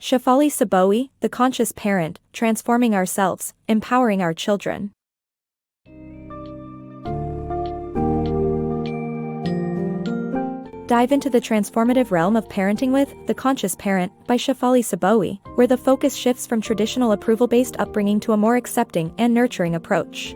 Shefali Tsabary, The Conscious Parent, Transforming Ourselves, Empowering Our Children. Dive into the transformative realm of parenting with The Conscious Parent by Shefali Tsabary, where the focus shifts from traditional approval-based upbringing to a more accepting and nurturing approach.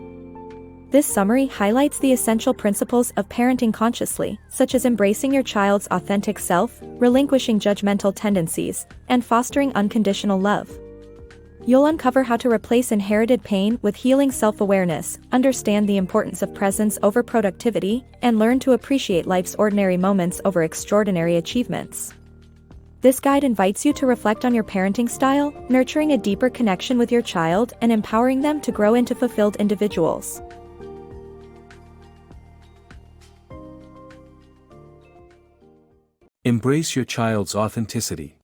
This summary highlights the essential principles of parenting consciously, such as embracing your child's authentic self, relinquishing judgmental tendencies, and fostering unconditional love. You'll uncover how to replace inherited pain with healing self-awareness, understand the importance of presence over productivity, and learn to appreciate life's ordinary moments over extraordinary achievements. This guide invites you to reflect on your parenting style, nurturing a deeper connection with your child and empowering them to grow into fulfilled individuals. Embrace your child's authenticity.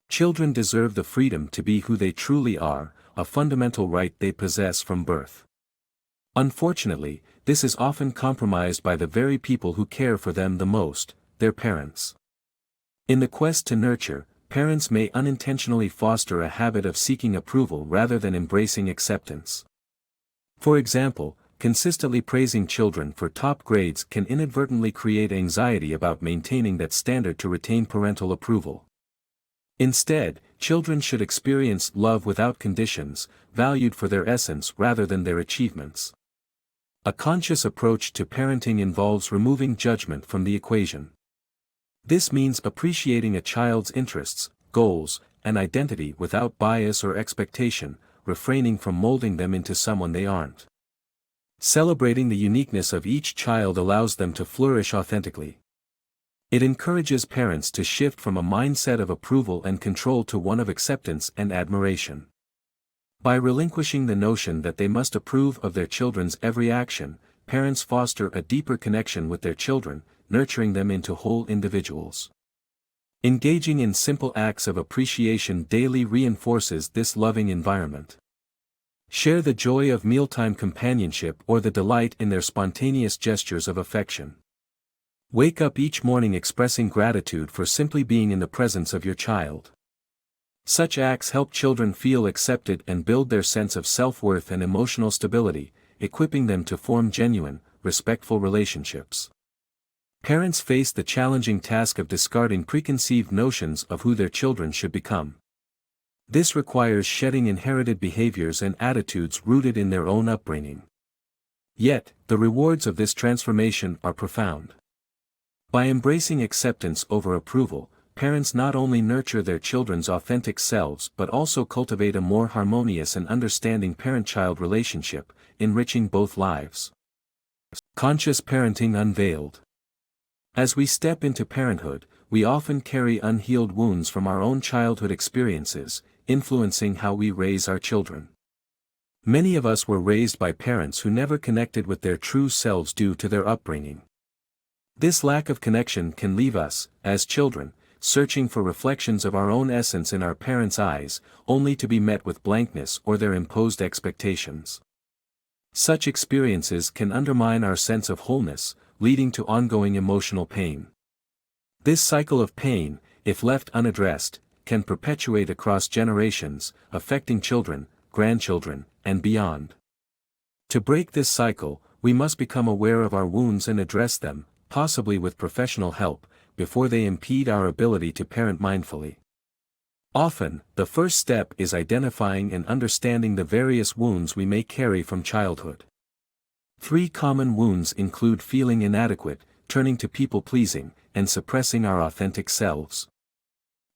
Children deserve the freedom to be who they truly are, a fundamental right they possess from birth. Unfortunately, this is often compromised by the very people who care for them the most, their parents. In the quest to nurture, parents may unintentionally foster a habit of seeking approval rather than embracing acceptance. For example, consistently praising children for top grades can inadvertently create anxiety about maintaining that standard to retain parental approval. Instead, children should experience love without conditions, valued for their essence rather than their achievements. A conscious approach to parenting involves removing judgment from the equation. This means appreciating a child's interests, goals, and identity without bias or expectation, refraining from molding them into someone they aren't. Celebrating the uniqueness of each child allows them to flourish authentically. It encourages parents to shift from a mindset of approval and control to one of acceptance and admiration. By relinquishing the notion that they must approve of their children's every action, parents foster a deeper connection with their children, nurturing them into whole individuals. Engaging in simple acts of appreciation daily reinforces this loving environment. Share the joy of mealtime companionship or the delight in their spontaneous gestures of affection. Wake up each morning expressing gratitude for simply being in the presence of your child. Such acts help children feel accepted and build their sense of self-worth and emotional stability, equipping them to form genuine, respectful relationships. Parents face the challenging task of discarding preconceived notions of who their children should become. This requires shedding inherited behaviors and attitudes rooted in their own upbringing. Yet, the rewards of this transformation are profound. By embracing acceptance over approval, parents not only nurture their children's authentic selves but also cultivate a more harmonious and understanding parent-child relationship, enriching both lives. Conscious Parenting Unveiled. As we step into parenthood, we often carry unhealed wounds from our own childhood experiences, influencing how we raise our children. Many of us were raised by parents who never connected with their true selves due to their upbringing. This lack of connection can leave us, as children, searching for reflections of our own essence in our parents' eyes, only to be met with blankness or their imposed expectations. Such experiences can undermine our sense of wholeness, leading to ongoing emotional pain. This cycle of pain, if left unaddressed, can perpetuate across generations, affecting children, grandchildren, and beyond. To break this cycle, we must become aware of our wounds and address them, possibly with professional help, before they impede our ability to parent mindfully. Often, the first step is identifying and understanding the various wounds we may carry from childhood. 3 common wounds include feeling inadequate, turning to people-pleasing, and suppressing our authentic selves.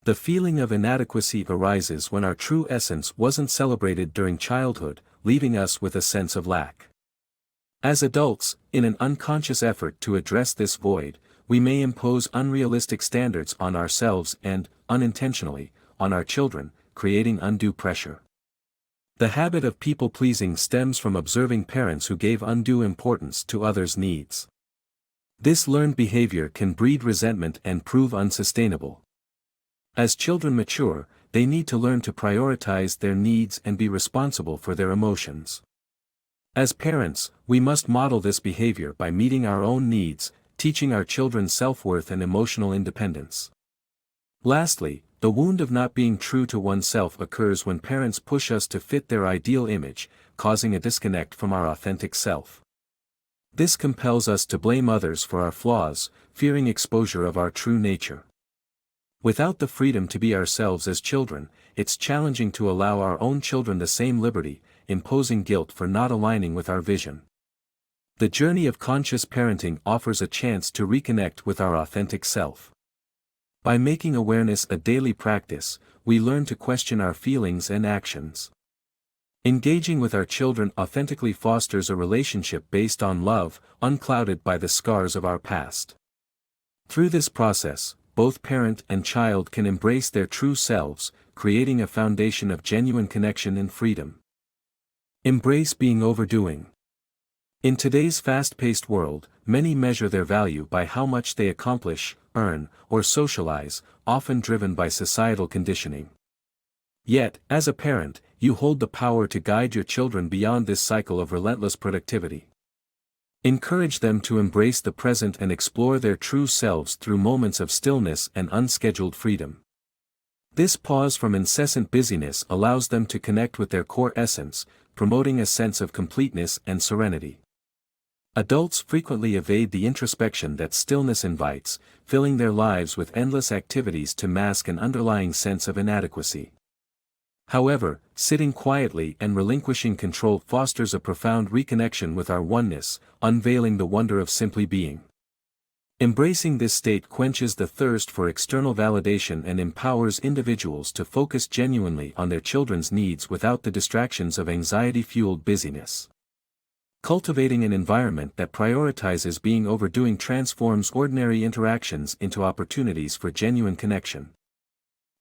The feeling of inadequacy arises when our true essence wasn't celebrated during childhood, leaving us with a sense of lack. As adults, in an unconscious effort to address this void, we may impose unrealistic standards on ourselves and, unintentionally, on our children, creating undue pressure. The habit of people-pleasing stems from observing parents who gave undue importance to others' needs. This learned behavior can breed resentment and prove unsustainable. As children mature, they need to learn to prioritize their needs and be responsible for their emotions. As parents, we must model this behavior by meeting our own needs, teaching our children self-worth and emotional independence. Lastly, The wound of not being true to oneself occurs when parents push us to fit their ideal image, causing a disconnect from our authentic self. This compels us to blame others for our flaws, fearing exposure of our true nature. Without the freedom to be ourselves as children, it's challenging to allow our own children the same liberty, imposing guilt for not aligning with our vision. The journey of conscious parenting offers a chance to reconnect with our authentic self. By making awareness a daily practice, we learn to question our feelings and actions. Engaging with our children authentically fosters a relationship based on love, unclouded by the scars of our past. Through this process, both parent and child can embrace their true selves, creating a foundation of genuine connection and freedom. Embrace being overdoing. In today's fast-paced world, many measure their value by how much they accomplish, earn, or socialize, often driven by societal conditioning. Yet, as a parent, you hold the power to guide your children beyond this cycle of relentless productivity. Encourage them to embrace the present and explore their true selves through moments of stillness and unscheduled freedom. This pause from incessant busyness allows them to connect with their core essence, promoting a sense of completeness and serenity. Adults frequently evade the introspection that stillness invites, filling their lives with endless activities to mask an underlying sense of inadequacy. However, sitting quietly and relinquishing control fosters a profound reconnection with our oneness, unveiling the wonder of simply being. Embracing this state quenches the thirst for external validation and empowers individuals to focus genuinely on their children's needs without the distractions of anxiety-fueled busyness. Cultivating an environment that prioritizes being overdoing transforms ordinary interactions into opportunities for genuine connection.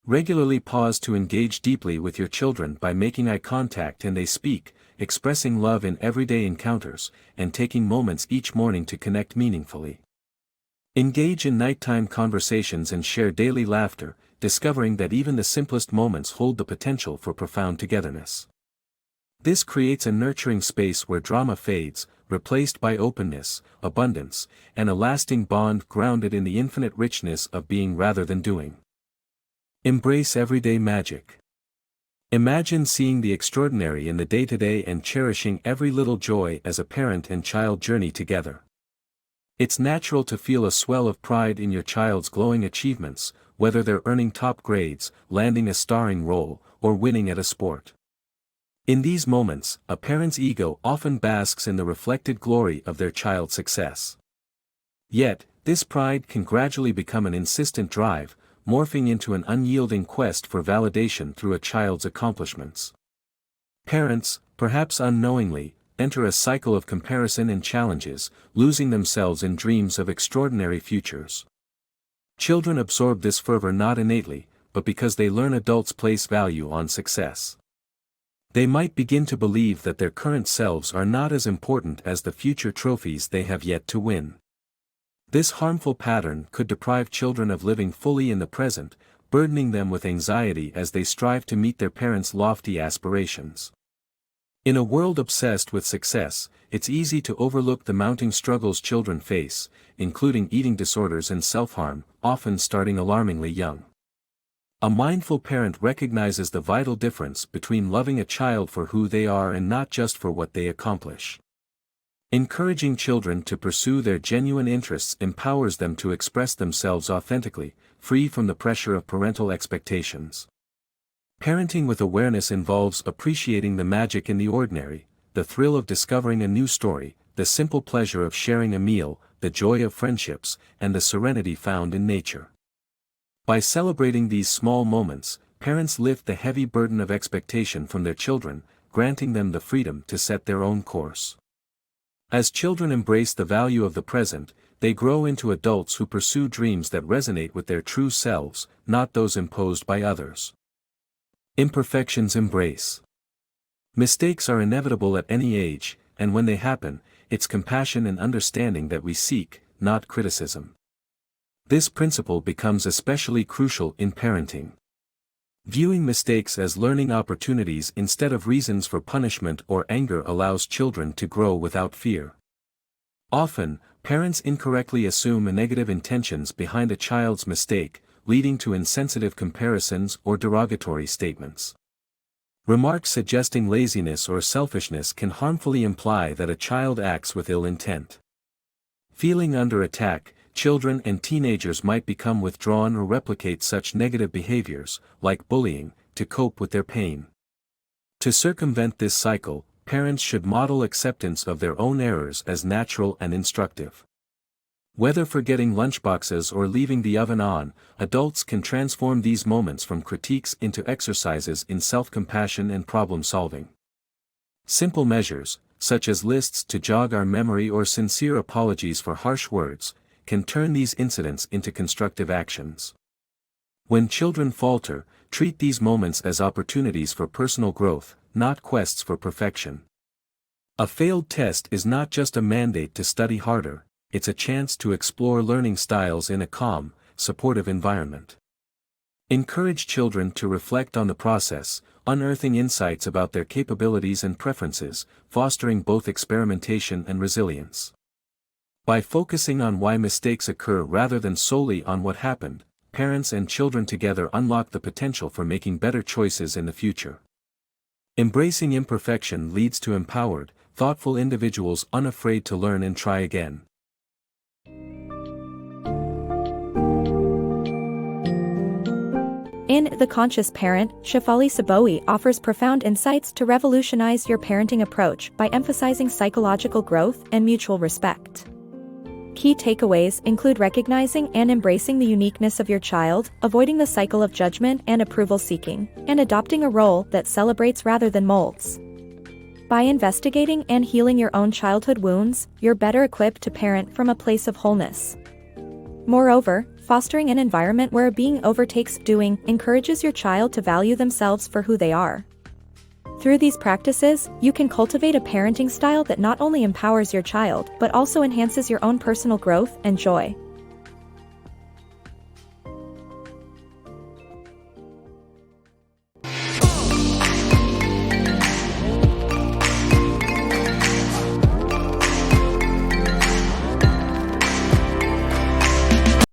Regularly pause to engage deeply with your children by making eye contact and they speak, expressing love in everyday encounters, and taking moments each morning to connect meaningfully. Engage in nighttime conversations and share daily laughter, discovering that even the simplest moments hold the potential for profound togetherness. This creates a nurturing space where drama fades, replaced by openness, abundance, and a lasting bond grounded in the infinite richness of being rather than doing. Embrace everyday magic. Imagine seeing the extraordinary in the day-to-day and cherishing every little joy as a parent and child journey together. It's natural to feel a swell of pride in your child's glowing achievements, whether they're earning top grades, landing a starring role, or winning at a sport. In these moments, a parent's ego often basks in the reflected glory of their child's success. Yet, this pride can gradually become an insistent drive, morphing into an unyielding quest for validation through a child's accomplishments. Parents, perhaps unknowingly, enter a cycle of comparison and challenges, losing themselves in dreams of extraordinary futures. Children absorb this fervor not innately, but because they learn adults place value on success. They might begin to believe that their current selves are not as important as the future trophies they have yet to win. This harmful pattern could deprive children of living fully in the present, burdening them with anxiety as they strive to meet their parents' lofty aspirations. In a world obsessed with success, it's easy to overlook the mounting struggles children face, including eating disorders and self-harm, often starting alarmingly young. A mindful parent recognizes the vital difference between loving a child for who they are and not just for what they accomplish. Encouraging children to pursue their genuine interests empowers them to express themselves authentically, free from the pressure of parental expectations. Parenting with awareness involves appreciating the magic in the ordinary, the thrill of discovering a new story, the simple pleasure of sharing a meal, the joy of friendships, and the serenity found in nature. By celebrating these small moments, parents lift the heavy burden of expectation from their children, granting them the freedom to set their own course. As children embrace the value of the present, they grow into adults who pursue dreams that resonate with their true selves, not those imposed by others. Imperfections embrace. Mistakes are inevitable at any age, and when they happen, it's compassion and understanding that we seek, not criticism. This principle becomes especially crucial in parenting. Viewing mistakes as learning opportunities instead of reasons for punishment or anger allows children to grow without fear. Often, parents incorrectly assume negative intentions behind a child's mistake, leading to insensitive comparisons or derogatory statements. Remarks suggesting laziness or selfishness can harmfully imply that a child acts with ill intent. Feeling under attack, children and teenagers might become withdrawn or replicate such negative behaviors, like bullying, to cope with their pain. To circumvent this cycle, parents should model acceptance of their own errors as natural and instructive. Whether forgetting lunchboxes or leaving the oven on, adults can transform these moments from critiques into exercises in self-compassion and problem-solving. Simple measures, such as lists to jog our memory or sincere apologies for harsh words, can turn these incidents into constructive actions. When children falter, treat these moments as opportunities for personal growth, not quests for perfection. A failed test is not just a mandate to study harder, it's a chance to explore learning styles in a calm, supportive environment. Encourage children to reflect on the process, unearthing insights about their capabilities and preferences, fostering both experimentation and resilience. By focusing on why mistakes occur rather than solely on what happened, parents and children together unlock the potential for making better choices in the future. Embracing imperfection leads to empowered, thoughtful individuals unafraid to learn and try again. In The Conscious Parent, Shefali Tsabary offers profound insights to revolutionize your parenting approach by emphasizing psychological growth and mutual respect. Key takeaways include recognizing and embracing the uniqueness of your child, avoiding the cycle of judgment and approval seeking, and adopting a role that celebrates rather than molds. By investigating and healing your own childhood wounds, you're better equipped to parent from a place of wholeness. Moreover, fostering an environment where being overtakes doing encourages your child to value themselves for who they are. Through these practices, you can cultivate a parenting style that not only empowers your child but also enhances your own personal growth and joy.